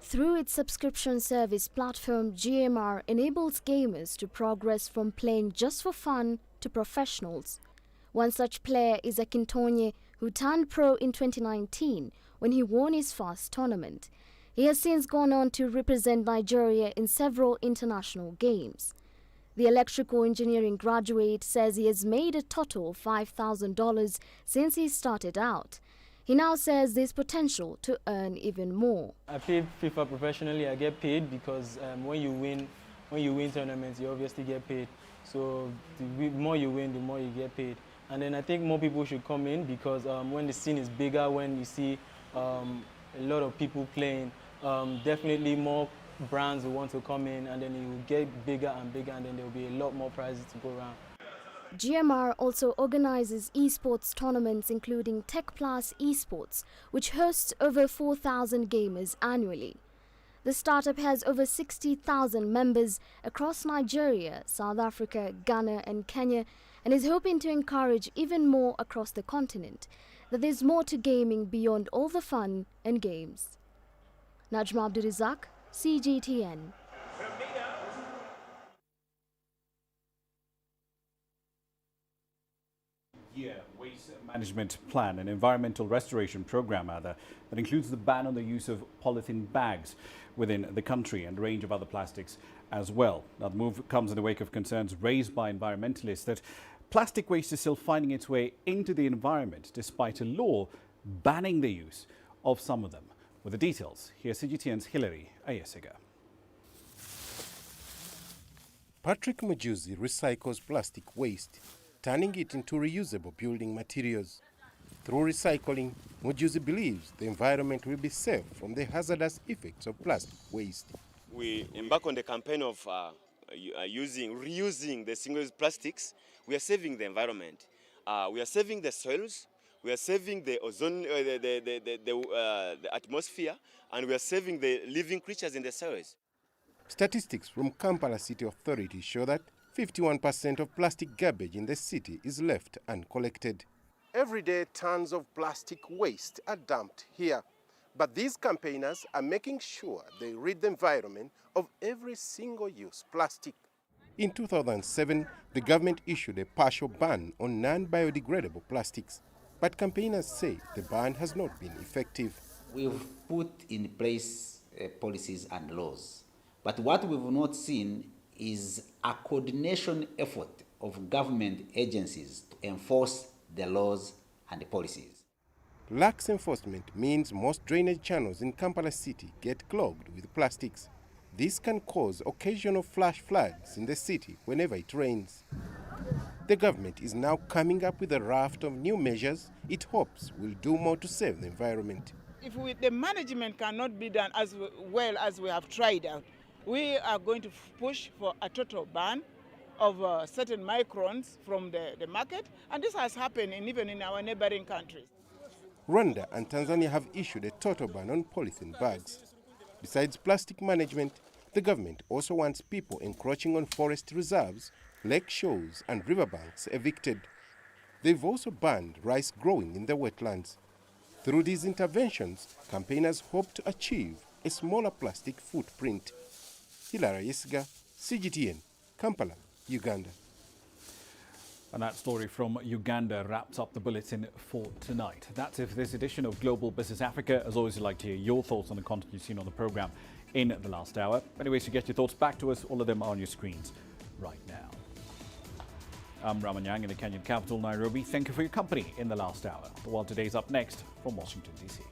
Speaker 22: Through its subscription service platform, GMR enables gamers to progress from playing just for fun to professionals. One such player is Akintonye, who turned pro in 2019 when he won his first tournament. He has since gone on to represent Nigeria in several international games. The electrical engineering graduate says he has made a total of $5,000 since he started out. He now says there's potential to earn even more.
Speaker 25: I play FIFA professionally. I get paid because when you win tournaments, you obviously get paid. So the more you win, the more you get paid. And then I think more people should come in because when the scene is bigger, when you see a lot of people playing, definitely more brands will want to come in, and then it will get bigger and bigger, and then there will be a lot more prizes to go around.
Speaker 22: GMR also organizes esports tournaments including Tech Plus Esports, which hosts over 4,000 gamers annually. The startup has over 60,000 members across Nigeria, South Africa, Ghana and Kenya, and is hoping to encourage even more across the continent that there's more to gaming beyond all the fun and games. Najma Abdurizak, CGTN.
Speaker 2: Waste management plan, an environmental restoration program that includes the ban on the use of polythene bags within the country and a range of other plastics as well. Now, the move comes in the wake of concerns raised by environmentalists that plastic waste is still finding its way into the environment despite a law banning the use of some of them. With the details, here's CGTN's Hilary Ayesiga.
Speaker 3: Patrick Mujuzi recycles plastic waste, turning it into reusable building materials. Through recycling, Mujuzi believes the environment will be safe from the hazardous effects of plastic waste.
Speaker 5: We embark on the campaign of reusing the single-use plastics. We are saving the environment. We are saving the soils. We are saving the ozone, the atmosphere, and we are saving the living creatures in the soils.
Speaker 3: Statistics from Kampala City Authority show that 51% of plastic garbage in the city is left uncollected. Every day, tons of plastic waste are dumped here. But these campaigners are making sure they rid the environment of every single-use plastic. In 2007, the government issued a partial ban on non-biodegradable plastics. But campaigners say the ban has not been effective.
Speaker 7: We've put in place policies and laws. But what we've not seen is a coordination effort of government agencies to enforce the laws and the policies.
Speaker 3: Lax enforcement means most drainage channels in Kampala City get clogged with plastics. This can cause occasional flash floods in the city whenever it rains. The government is now coming up with a raft of new measures it hopes will do more to save the environment.
Speaker 8: If the management cannot be done as well as we have tried out, we are going to push for a total ban of certain microns from the market, and this has happened even in our neighboring countries.
Speaker 3: Rwanda and Tanzania have issued a total ban on polythene bags. Besides plastic management, the government also wants people encroaching on forest reserves, lake shores and riverbanks evicted. They've also banned rice growing in the wetlands. Through these interventions, campaigners hope to achieve a smaller plastic footprint. Hilary Ayesiga, CGTN, Kampala, Uganda.
Speaker 2: And that story from Uganda wraps up the bulletin for tonight. That's it for this edition of Global Business Africa. As always, we'd like to hear your thoughts on the content you've seen on the program in the last hour. Many ways to get your thoughts back to us. All of them are on your screens right now. I'm Ramah Nyang in the Kenyan capital, Nairobi. Thank you for your company in the last hour. The World Today is up next from Washington, D.C.